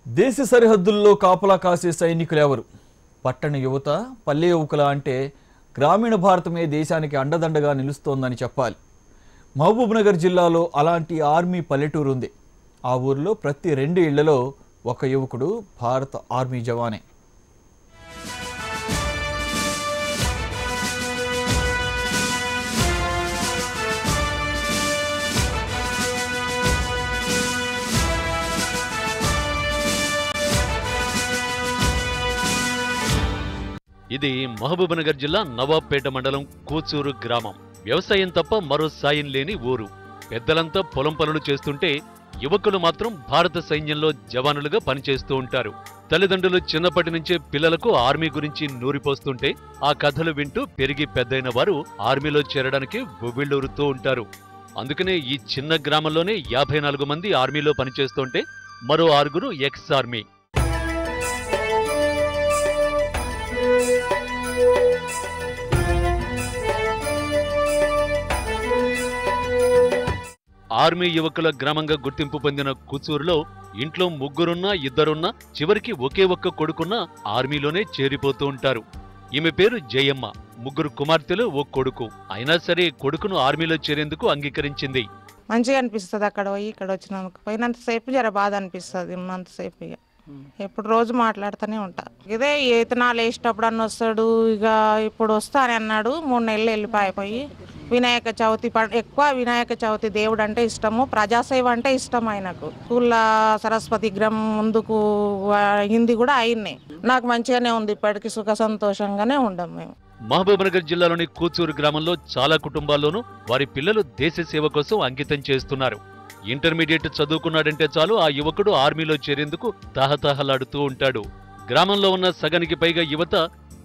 దేశ సరిహద్దుల్లో కాపలా కాసే సైనికులు ఎవరు? పట్టణ యువత, పల్లె యువకుల అంటే గ్రామీణ భారతమే దేశానికి అండదండగా నిలుస్తోందని చెప్పాలి. మహబూబ్నగర్ జిల్లాలో అలాంటి ఆర్మీ పల్లెటూరు ఉంది. ఆ ఊరిలో ప్రతి 2 ఇళ్లలో ఒక యువకుడు భారత ఆర్మీ జవానే. ఇది మహబూబ్నగర్ జిల్లా నవాబ్పేట మండలం కూచూరు గ్రామం. వ్యవసాయం తప్ప మరో సాయం లేని ఊరు. పెద్దలంతా పొలం పనులు చేస్తుంటే యువకులు మాత్రం భారత సైన్యంలో జవానులుగా పనిచేస్తూ ఉంటారు. తల్లిదండ్రులు చిన్నప్పటి నుంచే పిల్లలకు ఆర్మీ గురించి నూరిపోస్తుంటే ఆ కథలు వింటూ పెరిగి పెద్దయిన వారు ఆర్మీలో చేరడానికి బువ్విళ్ళూరుతూ ఉంటారు. అందుకనే ఈ చిన్న గ్రామంలోనే 54 మంది ఆర్మీలో పనిచేస్తుంటే మరో 6 ఎక్స్ ఆర్మీ. ఆర్మీ యువకుల గ్రామంగా గుర్తింపు పొందిన కూచూరులో ఇంట్లో 3 2 చివరికి ఒకే ఒక్క కొడుకున్న ఆర్మీలోనే చేరిపోతూ ఉంటారు. ఈమె పేరు జయమ్మ. 3 కుమార్తెలు, 1 కొడుకు. అయినా సరే కొడుకును ఆర్మీలో చేరేందుకు అంగీకరించింది. మంచిగా అనిపిస్తుంది. అక్కడ పోయి ఇక్కడ వచ్చినందుకు పోయినంతసేపు జర బాధ అనిపిస్తుంది. ఉన్నంతసేపు ఇక ఎప్పుడు రోజు మాట్లాడుతూనే ఉంటా. ఇదే ఇతనాలు వేసేటప్పుడు అన్న వస్తాడు. ఇక ఇప్పుడు వస్తానని అన్నాడు. 3 నెలలు వెళ్ళిపోయి వినాయక చవితి ఎక్కువ వినాయక చవితి దేవుడు అంటే ఇష్టము. ప్రజాసేవ అంటే ఇష్టం ఆయనకు. స్కూల్లో సరస్వతి విగ్రహం ముందుకు హిందీ కూడా ఆయన్నే. నాకు మంచిగానే ఉంది. ఇప్పటికీ సుఖ సంతోషంగానే ఉండం మేము. మహబూబ్నగర్ జిల్లాలోని కూచూరు గ్రామంలో చాలా కుటుంబాల్లోనూ వారి పిల్లలు దేశ సేవ కోసం అంకితం చేస్తున్నారు. ఇంటర్మీడియట్ చదువుకున్నాడంటే చాలు ఆ యువకుడు ఆర్మీలో చేరేందుకు తహతహలాడుతూ ఉంటాడు. గ్రామంలో ఉన్న సగానికి పైగా యువత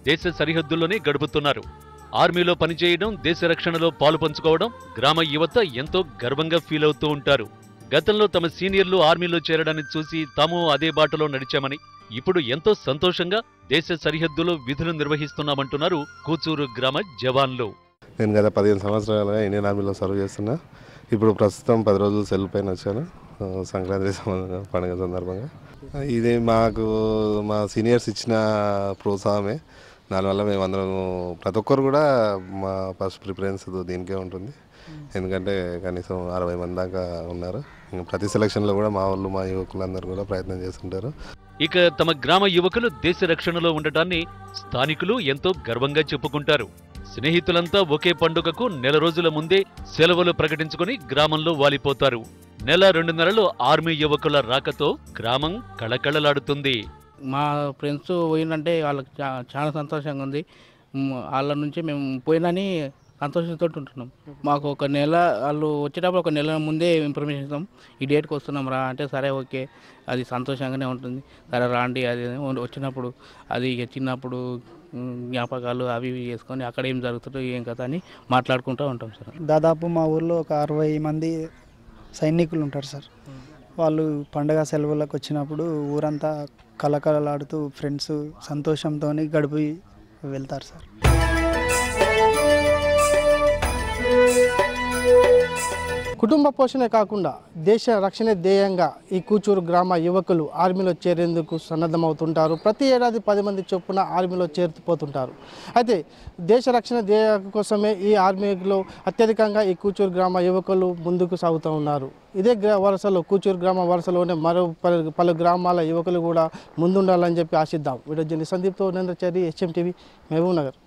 దేశ సరిహద్దుల్లోనే గడుపుతున్నారు. ఆర్మీలో పనిచేయడం, దేశ రక్షణలో పాలు పంచుకోవడం గ్రామ యువత ఎంతో గర్వంగా ఫీల్ అవుతూ ఉంటారు. గతంలో తమ సీనియర్లు ఆర్మీలో చేరడాన్ని చూసి తాము అదే బాటలో నడిచామని, ఇప్పుడు ఎంతో సంతోషంగా దేశ సరిహద్దులో విధులు నిర్వహిస్తున్నామంటున్నారు కూచూరు గ్రామ జవాన్లు. నేను గత 15 సంవత్సరాలుగా ఇండియన్ ఆర్మీలో సర్వ్ చేస్తున్నా. ఇప్పుడు ప్రస్తుతం 10 రోజులు సెలవు పైన వచ్చాను, సంక్రాంతి పండుగ సందర్భంగా. ఇది మాకు మా సీనియర్స్ ఇచ్చిన ప్రోత్సాహమే. దానివల్ల మేమందరం ప్రతి ఒక్కరు కూడా మా ఫస్ట్ ప్రిఫరెన్స్ దీనికే ఉంటుంది. ఎందుకంటే కనీసం 60 మంది దాకా ఉన్నారు. ప్రతి సెలక్షన్లో కూడా మా వాళ్ళు, మా యువకులందరూ కూడా ప్రయత్నం చేస్తుంటారు. ఇక తమ గ్రామ యువకులు దేశ రక్షణలో ఉండటాన్ని స్థానికులు ఎంతో గర్వంగా చెప్పుకుంటారు. స్నేహితులంతా ఒకే పండుగకు నెల రోజుల ముందే సెలవులు ప్రకటించుకుని గ్రామంలో వాలిపోతారు. నెల 2 నెలలు ఆర్మీ యువకుల రాకతో గ్రామం కళకళలాడుతుంది. మా ఫ్రెండ్స్ పోయిందంటే వాళ్ళకి చాలా సంతోషంగా ఉంది. వాళ్ళ నుంచి మేము పోయినని సంతోషంతో ఉంటున్నాం. మాకు ఒక నెల వాళ్ళు వచ్చేటప్పుడు ఒక నెల ముందే ఇన్ఫర్మేషన్ ఇస్తాం. ఈ డేట్కి వస్తున్నాం రా అంటే సరే ఓకే, అది సంతోషంగానే ఉంటుంది. సరే రాండి, అది వచ్చినప్పుడు అది చిన్నప్పుడు జ్ఞాపకాలు అవి ఇవి చేసుకొని అక్కడ ఏం జరుగుతుందో ఏం కథ అని మాట్లాడుకుంటూ ఉంటాం సార్. దాదాపు మా ఊర్లో ఒక 60 మంది సైనికులు ఉంటారు సార్. వాళ్ళు పండగ సెలవులకు వచ్చినప్పుడు ఊరంతా కలకలలాడుతూ ఫ్రెండ్స్ సంతోషంతో గడిపి వెళ్తారు సార్. కుటుంబ పోషణే కాకుండా దేశ రక్షణ ధ్యేయంగా ఈ కూచూరు గ్రామ యువకులు ఆర్మీలో చేరేందుకు సన్నద్ధమవుతుంటారు. ప్రతి ఏడాది 10 మంది చొప్పున ఆర్మీలో చేరుతుపోతుంటారు. అయితే దేశ రక్షణ ధ్యేయ కోసమే ఈ ఆర్మీలో అత్యధికంగా ఈ కూచూరు గ్రామ యువకులు ముందుకు సాగుతూ ఉన్నారు. ఇదే వరుసలో కూచూరు గ్రామ వరుసలోనే మరో పలు గ్రామాల యువకులు కూడా ముందుండాలని చెప్పి ఆశిద్దాం. వీడియో జర్నలిస్ట్ సందీప్తో నేంద్రచారి, HM TV, మహబూబ్నగర్.